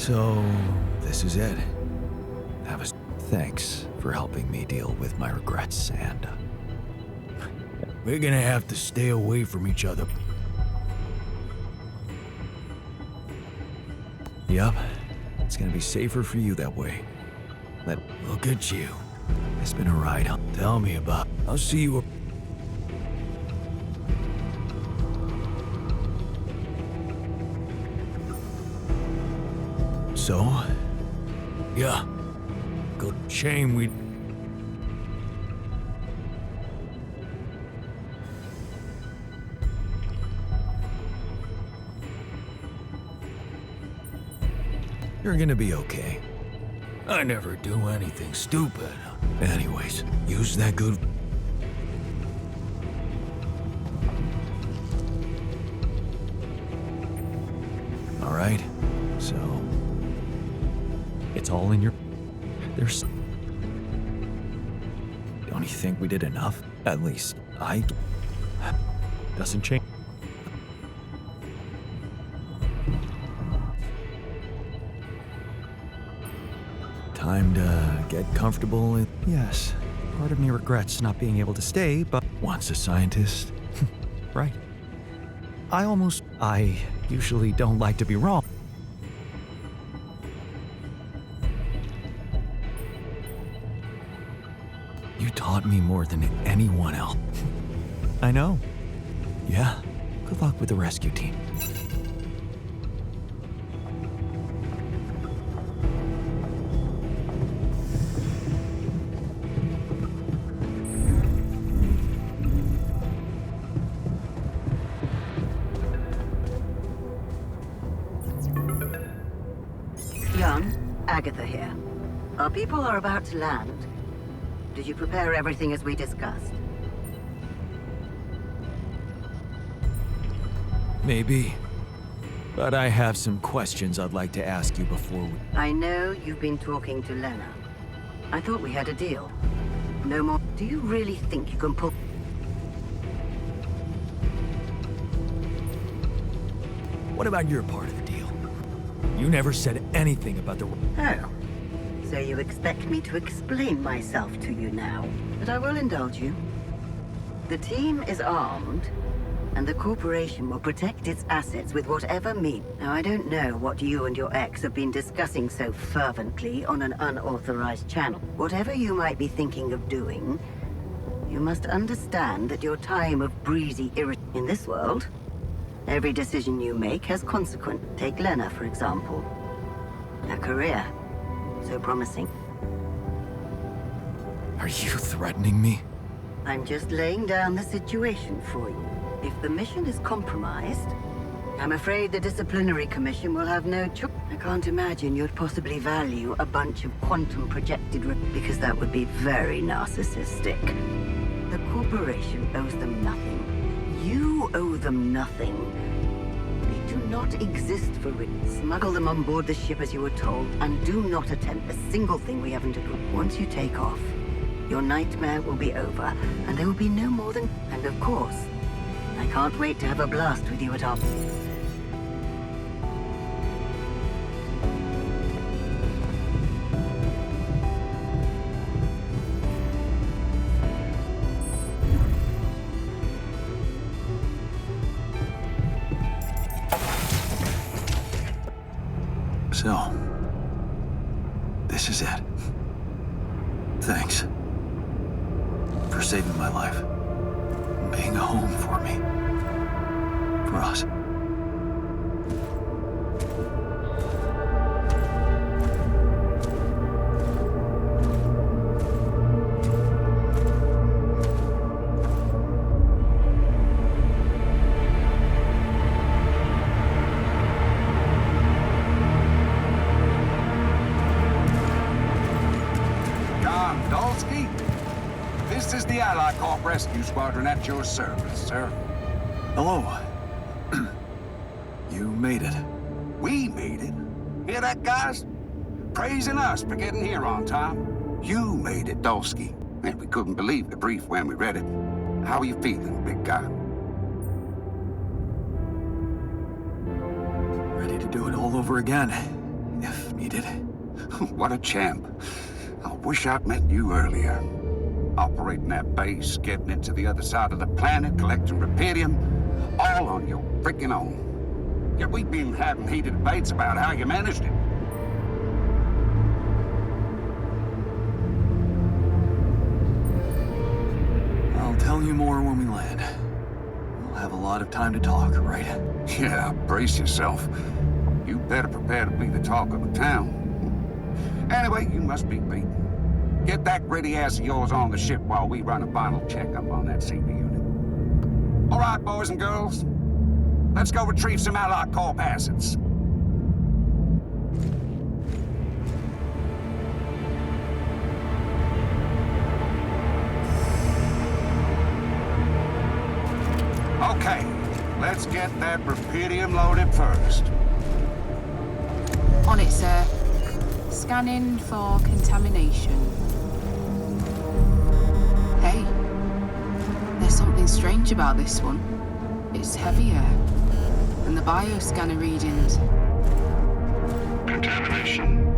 So, this is it. Thanks for helping me deal with my regrets, and we're gonna have to stay away from each other. Yup, it's gonna be safer for you that way. Look at you. It's been a ride. Tell me about. I'll see you. So? Yeah. Good shame we. You're gonna be okay. I never do anything stupid. Anyways, use that good. All right. So it's all in your. Don't you think we did enough? At least I. Doesn't change. Time to get comfortable and yes, part of me regrets not being able to stay, but once a scientist, right? I usually don't like to be wrong. You taught me more than anyone else. I know. Yeah, good luck with the rescue team. Agatha here. Our people are about to land. Did you prepare everything as we discussed? Maybe. But I have some questions I'd like to ask you before we... I know you've been talking to Lena. I thought we had a deal. No more. Do you really think you can pull... What about your part of the deal? You never said anything about the... Oh. So you expect me to explain myself to you now? But I will indulge you. The team is armed, and the corporation will protect its assets with whatever means. Now, I don't know what you and your ex have been discussing so fervently on an unauthorized channel. Whatever you might be thinking of doing, you must understand that your time of breezy in this world, every decision you make has consequence. Take Lena, for example. Her career, so promising. Are you threatening me? I'm just laying down the situation for you. If the mission is compromised, I'm afraid the disciplinary commission will have no choice. I can't imagine you'd possibly value a bunch of quantum projected because that would be very narcissistic. The corporation owes them nothing. You owe them nothing. They do not exist for it. Smuggle them on board the ship as you were told, and do not attempt a single thing we haven't agreed. Once you take off, your nightmare will be over, and there will be no more than... And of course, I can't wait to have a blast with you at our... So, this is it. Thanks for saving my life, being a home for me, for us. This is the Allied Corp Rescue Squadron at your service, sir. Hello. You made it. We made it. Hear that, guys? Praising us for getting here on time. You made it, Dolsky. And we couldn't believe the brief when we read it. How are you feeling, big guy? Ready to do it all over again, if You did? What a champ. I wish I'd met you earlier. Operating that base, getting it to the other side of the planet, collecting rupidium, all on your freaking own. Yet we've been having heated debates about how you managed it. I'll tell you more when we land. We'll have a lot of time to talk, right? Yeah, brace yourself. You better prepare to be the talk of the town. Anyway, you must be beaten. Get that gritty ass of yours on the ship while we run a final checkup on that CV unit. All right, boys and girls. Let's go retrieve some allied corp assets. Okay, let's get that rupidium loaded first. On it, sir. Scanning for contamination. Hey, there's something strange about this one. It's heavier than the bioscanner readings. Contamination?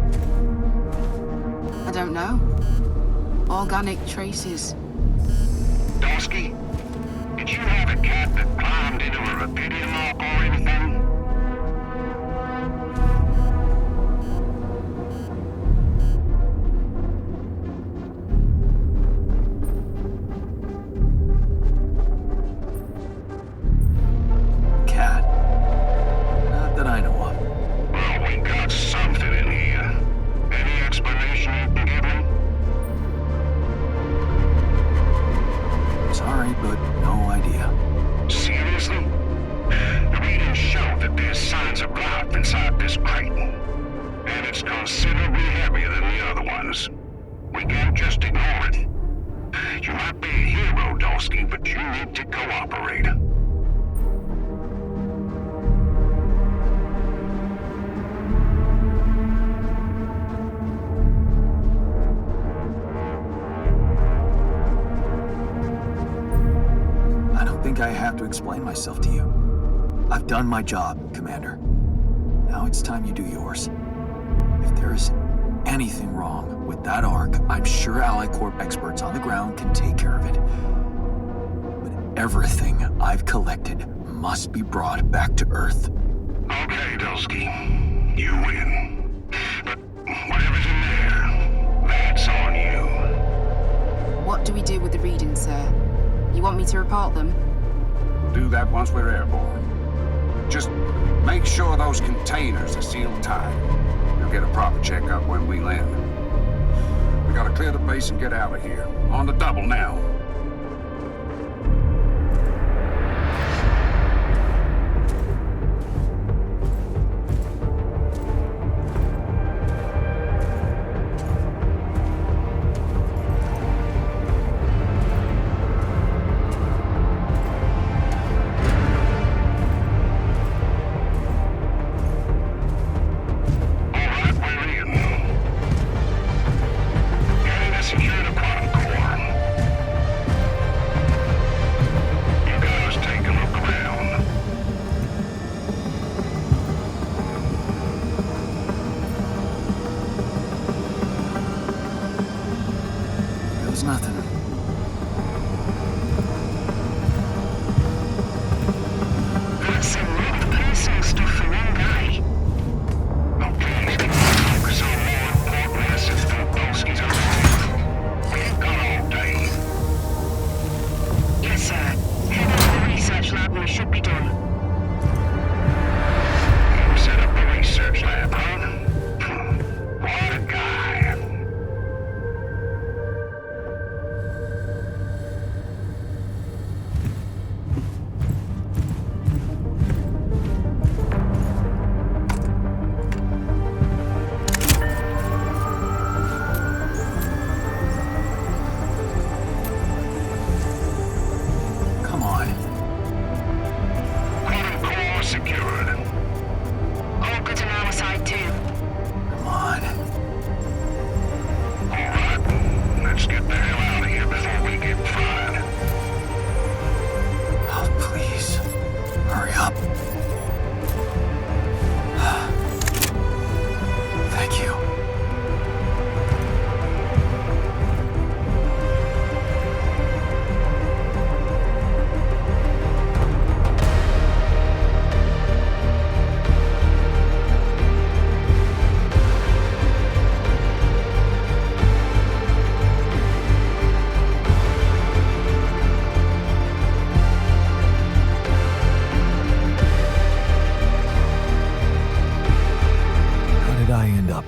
I don't know. Organic traces. Dosky, did you have a cat that climbed into a rupidium lock or anything? I have to explain myself to you. I've done my job, Commander. Now it's time you do yours. If there is anything wrong with that Ark, I'm sure Ally Corp experts on the ground can take care of it. But everything I've collected must be brought back to Earth. Okay, Dosky. You win. But whatever's in there, that's on you. What do we do with the readings, sir? You want me to report them? Do that once we're airborne. Just make sure those containers are sealed tight. We'll get a proper checkup when we land. We gotta clear the base and get out of here. On the double now.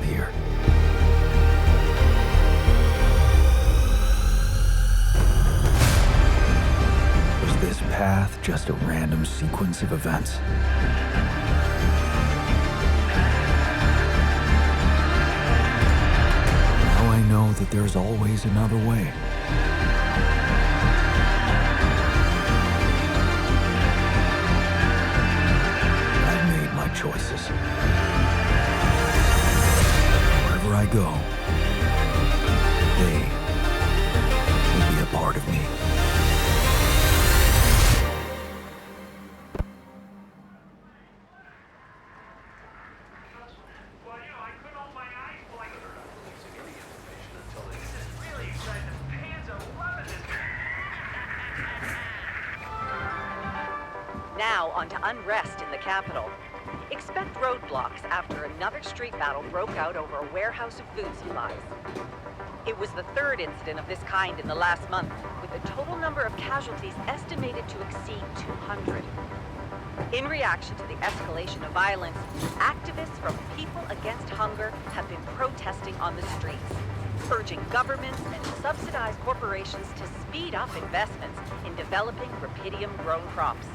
here. Was this path just a random sequence of events? Now I know that there's always another way. Choices. Wherever I go, they will be a part of me. Now on to unrest in the capital. Expect roadblocks after another street battle broke out over a warehouse of food supplies. It was the third incident of this kind in the last month, with the total number of casualties estimated to exceed 200. In reaction to the escalation of violence, activists from People Against Hunger have been protesting on the streets, urging governments and subsidized corporations to speed up investments in developing rubidium-grown crops.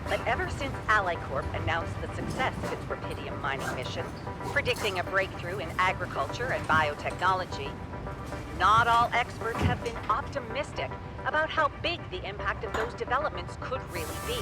But ever since AlliCorp announced the success of its rubidium mining mission, predicting a breakthrough in agriculture and biotechnology, not all experts have been optimistic about how big the impact of those developments could really be.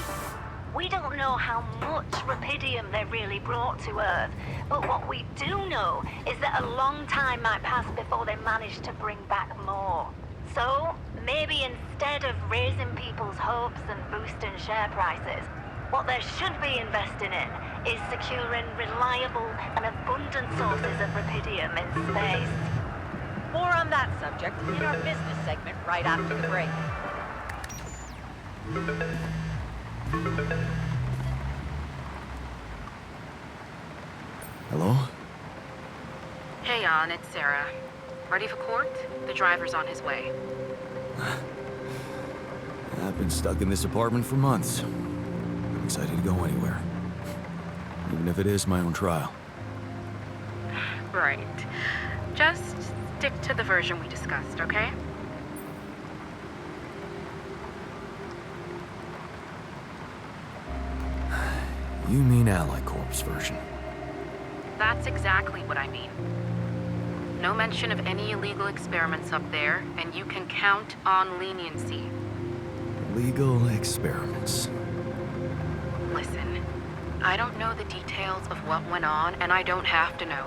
We don't know how much rubidium they really brought to Earth, but what we do know is that a long time might pass before they manage to bring back more. So, maybe instead of raising people's hopes and boosting share prices, what they should be investing in is securing reliable and abundant sources of rubidium in space. More on that subject in our business segment right after the break. Hello? Hey, Jan, it's Sarah. Ready for court? The driver's on his way. I've been stuck in this apartment for months. I'm excited to go anywhere. Even if it is my own trial. Right. Just stick to the version we discussed, okay? You mean AlliCorp's version? That's exactly what I mean. No mention of any illegal experiments up there, and you can count on leniency. Legal experiments. Listen, I don't know the details of what went on, and I don't have to know.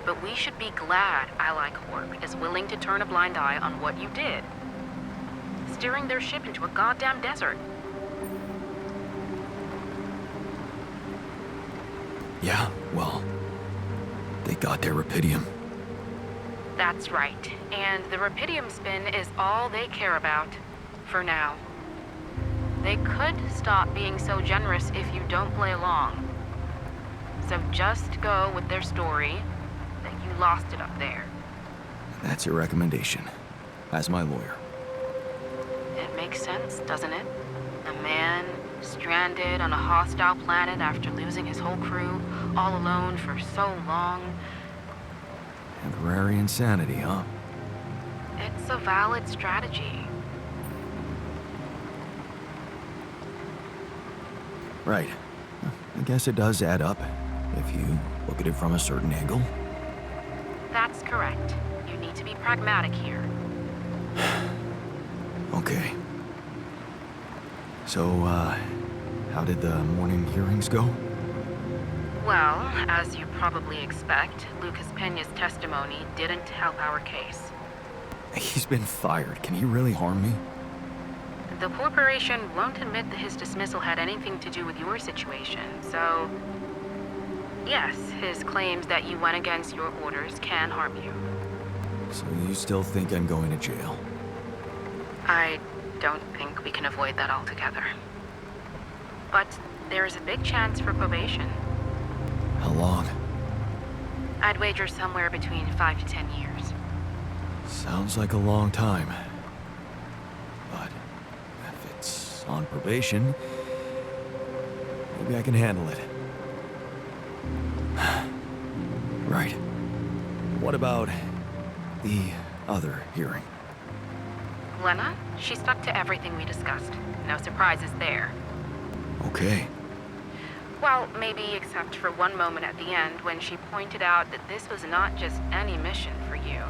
But we should be glad AlliCorp is willing to turn a blind eye on what you did. Steering their ship into a goddamn desert. Yeah, well, they got their rubidium. That's right. And the rubidium spin is all they care about. For now. They could stop being so generous if you don't play along. So just go with their story that you lost it up there. That's your recommendation, as my lawyer. It makes sense, doesn't it? A man stranded on a hostile planet after losing his whole crew, all alone for so long. Temporary insanity, huh? It's a valid strategy. Right. I guess it does add up, if you look at it from a certain angle. That's correct. You need to be pragmatic here. Okay. So, how did the morning hearings go? Well, as you probably expect, Lucas Peña's testimony didn't help our case. He's been fired. Can he really harm me? The corporation won't admit that his dismissal had anything to do with your situation, so... Yes, his claims that you went against your orders can harm you. So you still think I'm going to jail? I don't think we can avoid that altogether. But there is a big chance for probation. How long? I'd wager somewhere between 5 to 10 years. Sounds like a long time. But if it's on probation, maybe I can handle it. Right. What about the other hearing? Lena, she stuck to everything we discussed. No surprises there. Okay. Well, maybe except for one moment at the end when she pointed out that this was not just any mission for you.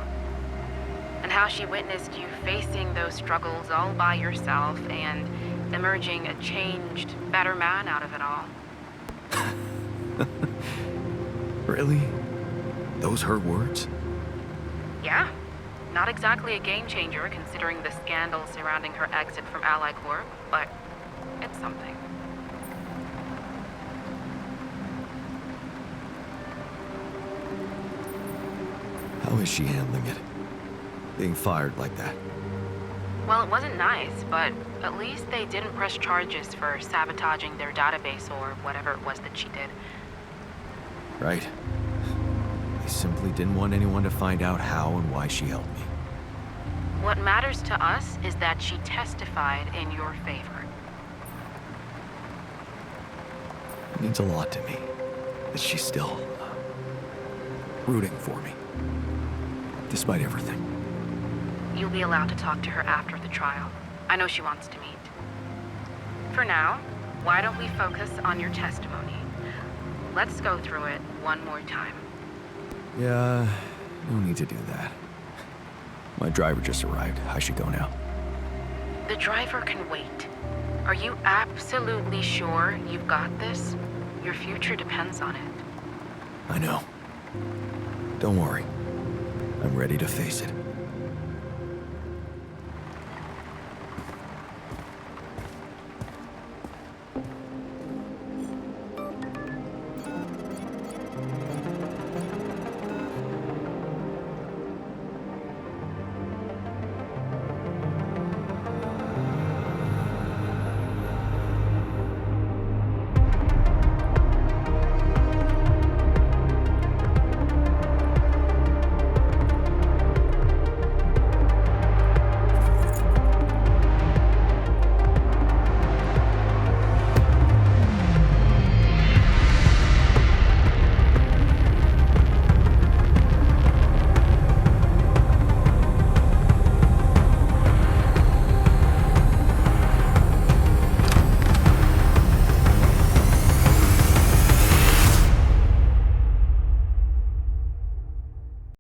And how she witnessed you facing those struggles all by yourself and emerging a changed, better man out of it all. Really? Those her words? Yeah. Not exactly a game changer considering the scandal surrounding her exit from Ally Corp, but it's something. How is she handling it? Being fired like that? Well, it wasn't nice, but at least they didn't press charges for sabotaging their database or whatever it was that she did. Right. They simply didn't want anyone to find out how and why she helped me. What matters to us is that she testified in your favor. It means a lot to me that she's still rooting for me, despite everything. You'll be allowed to talk to her after the trial. I know she wants to meet. For now, why don't we focus on your testimony? Let's go through it one more time. Yeah, no need to do that. My driver just arrived. I should go now. The driver can wait. Are you absolutely sure you've got this? Your future depends on it. I know. Don't worry. I'm ready to face it.